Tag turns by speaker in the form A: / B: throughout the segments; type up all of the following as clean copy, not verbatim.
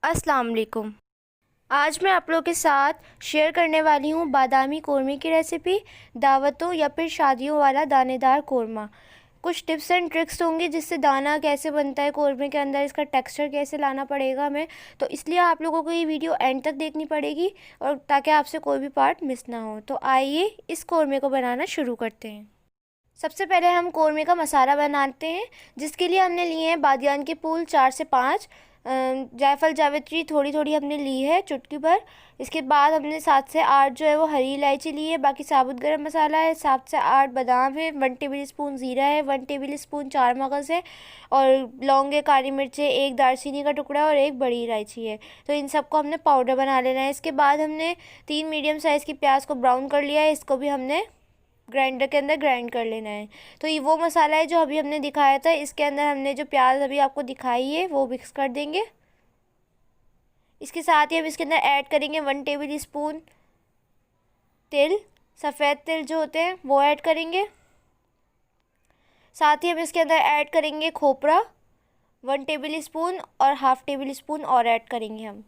A: अस्सलाम वालेकुम। आज मैं आप लोगों के साथ शेयर करने वाली हूँ बादामी कौरमे की रेसिपी। दावतों या फिर शादियों वाला दानेदार कौरमा। कुछ टिप्स एंड ट्रिक्स होंगी जिससे दाना कैसे बनता है कौरमे के अंदर, इसका टेक्सचर कैसे लाना पड़ेगा हमें। तो इसलिए आप लोगों को ये वीडियो एंड तक देखनी पड़ेगी और ताकि आपसे कोई भी पार्ट मिस ना हो। तो आइए इस कौरमे को बनाना शुरू करते हैं। सबसे पहले हम कौरमे का मसाला बनाते हैं, जिसके लिए हमने लिए हैं बादियान के फूल 4 से 5, जायफल जावित्री थोड़ी थोड़ी हमने ली है चुटकी भर। इसके बाद हमने 7 से 8 जो है वो हरी इलायची ली है। बाकी साबुत गरम मसाला है, 7 से 8 बादाम है, 1 टेबल स्पून ज़ीरा है, 1 टेबल स्पून चार मगज़ है और लौंगे, काली मिर्चें, एक दालचीनी का टुकड़ा और एक बड़ी इलायची है। तो इन सबको हमने पाउडर बना लेना है। इसके बाद हमने 3 मीडियम साइज़ की प्याज को ब्राउन कर लिया है, इसको भी हमने ग्राइंडर के अंदर ग्राइंड कर लेना है। तो ये वो मसाला है जो अभी हमने दिखाया था, इसके अंदर हमने जो प्याज अभी आपको दिखाई है वो मिक्स कर देंगे। इसके साथ ही हम इसके अंदर ऐड करेंगे 1 टेबल स्पून तिल, सफ़ेद तिल जो होते हैं वो ऐड करेंगे। साथ ही हम इसके अंदर ऐड करेंगे खोपरा 1 टेबल स्पून और हाफ़ टेबल स्पून और ऐड करेंगे हम,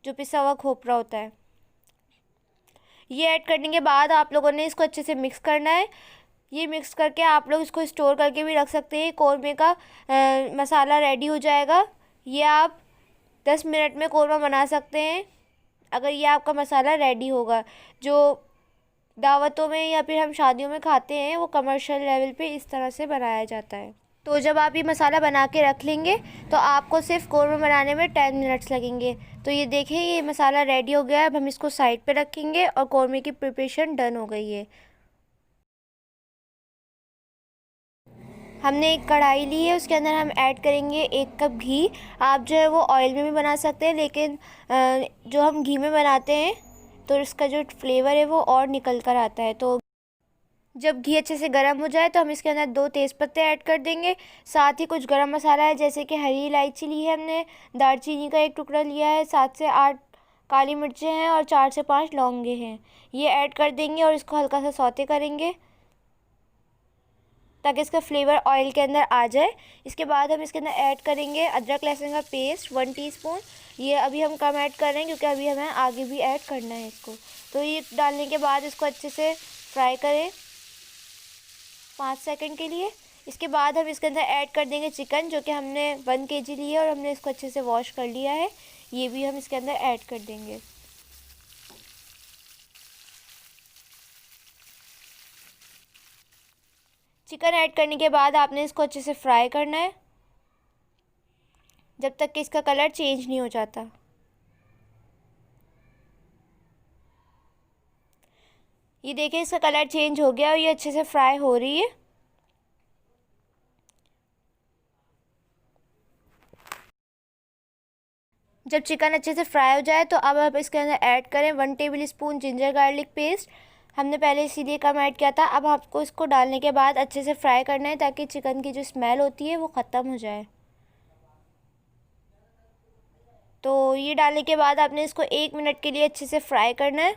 A: जो पिसा हुआ खोपरा होता है। ये ऐड करने के बाद आप लोगों ने इसको अच्छे से मिक्स करना है। ये मिक्स करके आप लोग इसको स्टोर करके भी रख सकते हैं। कौरमे का मसाला रेडी हो जाएगा। ये आप 10 मिनट में कौरमा बना सकते हैं अगर ये आपका मसाला रेडी होगा। जो दावतों में या फिर हम शादियों में खाते हैं वो कमर्शियल लेवल पे इस तरह से बनाया जाता है। तो जब आप ये मसाला बना के रख लेंगे तो आपको सिर्फ कौरमा बनाने में 10 मिनट्स लगेंगे। तो ये देखिए ये मसाला रेडी हो गया है। अब हम इसको साइड पे रखेंगे और कौरमे की प्रिपरेशन डन हो गई है। हमने एक कढ़ाई ली है, उसके अंदर हम ऐड करेंगे 1 कप घी। आप जो है वो ऑयल में भी बना सकते हैं, लेकिन जो हम घी में बनाते हैं तो इसका जो फ्लेवर है वो और निकल कर आता है। तो जब घी अच्छे से गर्म हो जाए तो हम इसके अंदर 2 तेज़पत्ते ऐड कर देंगे। साथ ही कुछ गरम मसाला है, जैसे कि हरी इलायची ली है हमने, दालचीनी का एक टुकड़ा लिया है, 7 से 8 काली मिर्चें हैं और 4 से 5 लौंगे हैं। ये ऐड कर देंगे और इसको हल्का सा सौते करेंगे ताकि इसका फ्लेवर ऑयल के अंदर आ जाए। इसके बाद हम इसके अंदर ऐड करेंगे अदरक लहसुन का पेस्ट 1 टीस्पून। ये अभी हम कम ऐड कर रहे हैं क्योंकि अभी हमें आगे भी ऐड करना है इसको। तो ये डालने के बाद इसको अच्छे से फ्राई करें 5 सेकंड के लिए। इसके बाद हम इसके अंदर ऐड कर देंगे चिकन, जो कि हमने 1 केजी लिया है और हमने इसको अच्छे से वॉश कर लिया है। ये भी हम इसके अंदर ऐड कर देंगे। चिकन ऐड करने के बाद आपने इसको अच्छे से फ्राई करना है जब तक कि इसका कलर चेंज नहीं हो जाता। ये देखिए इसका कलर चेंज हो गया और ये अच्छे से फ्राई हो रही है। जब चिकन अच्छे से फ्राई हो जाए तो अब आप इसके अंदर ऐड करें 1 table spoon ginger garlic paste. हमने पहले इसीलिए कम ऐड किया था। अब आपको इसको डालने के बाद अच्छे से फ्राई करना है ताकि चिकन की जो स्मेल होती है वो ख़त्म हो जाए। तो ये डालने के बाद आपने इसको 1 मिनट के लिए अच्छे से फ्राई करना है।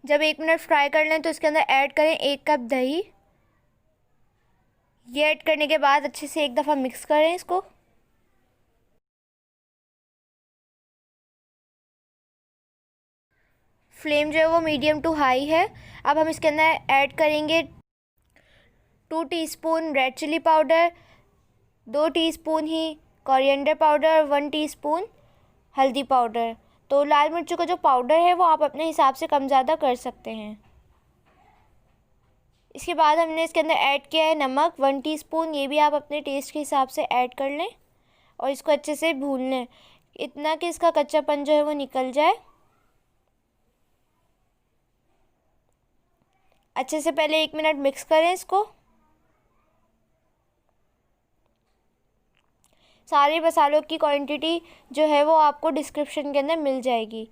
A: जब 1 मिनट फ्राई कर लें तो इसके अंदर ऐड करें 1 कप दही। ये ऐड करने के बाद अच्छे से एक दफ़ा मिक्स करें इसको। फ्लेम जो है वो मीडियम टू हाई है। अब हम इसके अंदर ऐड करेंगे 2 teaspoon red chilli powder, 2 teaspoon ही कोरिएंडर पाउडर और 1 टीस्पून हल्दी पाउडर। तो लाल मिर्चों का जो पाउडर है वो आप अपने हिसाब से कम ज़्यादा कर सकते हैं। इसके बाद हमने इसके अंदर ऐड किया है नमक 1 टीस्पून। ये भी आप अपने टेस्ट के हिसाब से ऐड कर लें और इसको अच्छे से भून लें, इतना कि इसका कच्चापन जो है वो निकल जाए। अच्छे से पहले 1 मिनट मिक्स करें इसको। सारे मसालों की क्वांटिटी जो है वो आपको डिस्क्रिप्शन के अंदर मिल जाएगी।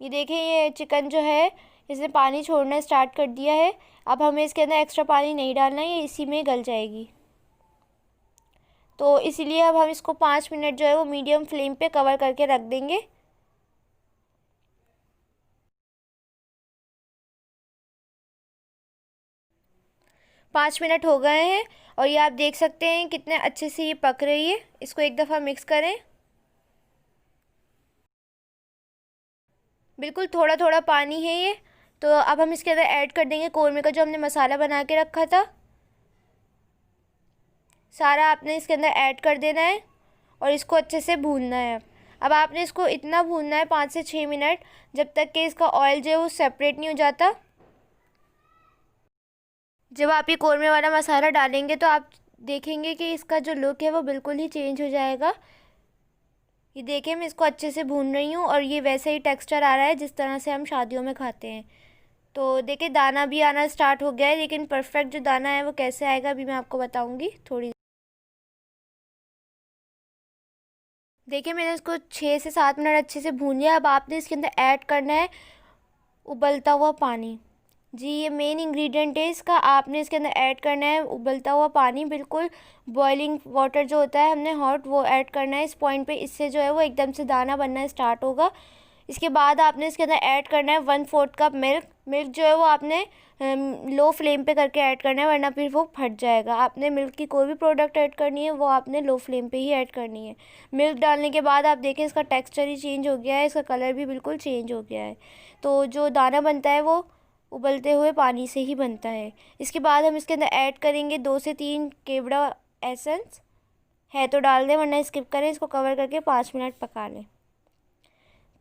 A: ये देखिए ये चिकन जो है इसने पानी छोड़ना स्टार्ट कर दिया है। अब हमें इसके अंदर एक्स्ट्रा पानी नहीं डालना है, ये इसी में गल जाएगी। तो इसीलिए अब हम इसको 5 मिनट जो है वो मीडियम फ्लेम पे कवर करके रख देंगे। 5 मिनट हो गए हैं और ये आप देख सकते हैं कितने अच्छे से ये पक रही है। इसको एक दफ़ा मिक्स करें। बिल्कुल थोड़ा थोड़ा पानी है ये। तो अब हम इसके अंदर ऐड कर देंगे कौरमे का जो हमने मसाला बना के रखा था। सारा आपने इसके अंदर ऐड कर देना है और इसको अच्छे से भूनना है। अब आपने इसको इतना भूनना है 5 से 6 मिनट, जब तक कि इसका ऑयल जो है वो सेपरेट नहीं हो जाता। जब आप ये कौरमे वाला मसाला डालेंगे तो आप देखेंगे कि इसका जो लुक है वो बिल्कुल ही चेंज हो जाएगा। ये देखिए मैं इसको अच्छे से भून रही हूँ और ये वैसे ही टेक्सचर आ रहा है जिस तरह से हम शादियों में खाते हैं। तो देखिए दाना भी आना स्टार्ट हो गया है, लेकिन परफेक्ट जो दाना है वो कैसे आएगा अभी मैं आपको बताऊँगी थोड़ी। देखिए मैंने इसको 6 से 7 मिनट अच्छे से भून लिया। अब आपने इसके अंदर ऐड करना है उबलता हुआ पानी। जी ये मेन इंग्रेडिएंट है इसका। आपने इसके अंदर ऐड करना है उबलता हुआ पानी, बिल्कुल बॉइलिंग वाटर जो होता है हमने हॉट वो ऐड करना है इस पॉइंट पे। इससे जो है वो एकदम से दाना बनना स्टार्ट होगा। इसके बाद आपने इसके अंदर ऐड करना है 1/4 कप मिल्क। मिल्क जो है वो आपने लो फ्लेम पे करके ऐड करना है, वरना फिर वो फट जाएगा। आपने मिल्क की कोई भी प्रोडक्ट ऐड करनी है वो आपने लो फ्लेम पे ही ऐड करनी है। मिल्क डालने के बाद आप देखें इसका टेक्सचर ही चेंज हो गया है, इसका कलर भी बिल्कुल चेंज हो गया है। तो जो दाना बनता है वो उबलते हुए पानी से ही बनता है। इसके बाद हम इसके अंदर ऐड करेंगे 2 से 3 केवड़ा एसेंस। है तो डाल दें वरना स्किप करें। इसको कवर करके 5 मिनट पका लें।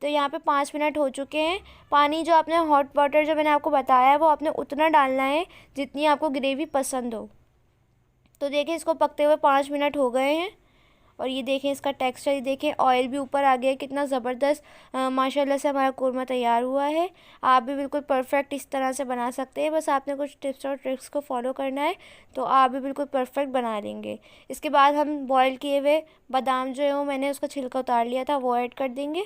A: तो यहाँ पे 5 मिनट हो चुके हैं। पानी जो आपने हॉट वाटर जो मैंने आपको बताया है वो आपने उतना डालना है जितनी आपको ग्रेवी पसंद हो। तो देखिए इसको पकते हुए 5 मिनट हो गए हैं और ये देखें इसका टेक्सचर, ये देखें ऑयल भी ऊपर आ गया है कितना ज़बरदस्त। माशाल्लाह से हमारा कौरमा तैयार हुआ है। आप भी बिल्कुल परफेक्ट इस तरह से बना सकते हैं, बस आपने कुछ टिप्स और ट्रिक्स को फॉलो करना है तो आप भी बिल्कुल परफेक्ट बना लेंगे। इसके बाद हम बॉयल किए हुए बादाम जो है वो मैंने उसका छिलका उतार लिया था वो ऐड कर देंगे।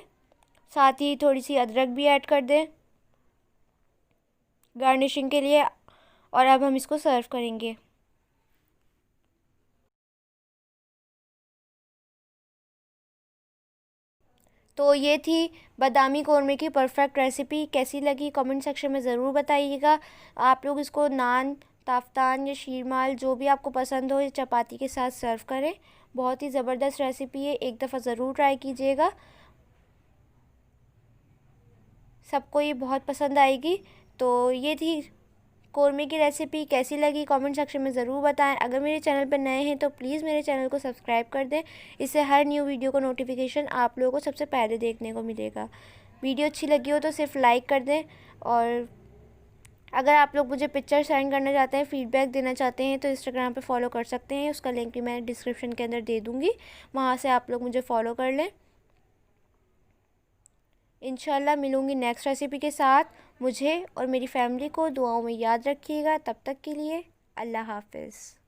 A: साथ ही थोड़ी सी अदरक भी ऐड कर दें गार्निशिंग के लिए। और अब हम इसको सर्व करेंगे। तो ये थी बादामी कौरमे की परफेक्ट रेसिपी। कैसी लगी कमेंट सेक्शन में ज़रूर बताइएगा। आप लोग इसको नान, ताफ्तान या शीरमाल जो भी आपको पसंद हो इस चपाती के साथ सर्व करें। बहुत ही ज़बरदस्त रेसिपी है, एक दफ़ा ज़रूर ट्राई कीजिएगा। सबको ये बहुत पसंद आएगी। तो ये थी कौरमे की रेसिपी। कैसी लगी कमेंट सेक्शन में ज़रूर बताएं। अगर मेरे चैनल पर नए हैं तो प्लीज़ मेरे चैनल को सब्सक्राइब कर दें। इससे हर न्यू वीडियो का नोटिफिकेशन आप लोगों को सबसे पहले देखने को मिलेगा। वीडियो अच्छी लगी हो तो सिर्फ लाइक कर दें। और अगर आप लोग मुझे पिक्चर सेंड करना चाहते हैं, फ़ीडबैक देना चाहते हैं तो इंस्टाग्राम पे फॉलो कर सकते हैं। उसका लिंक भी मैं डिस्क्रिप्शन के अंदर दे दूँगी, वहाँ से आप लोग मुझे फ़ॉलो कर लें। इंशाल्लाह मिलूँगी नेक्स्ट रेसिपी के साथ। मुझे और मेरी फैमिली को दुआओं में याद रखिएगा। तब तक के लिए अल्लाह हाफ़िज़।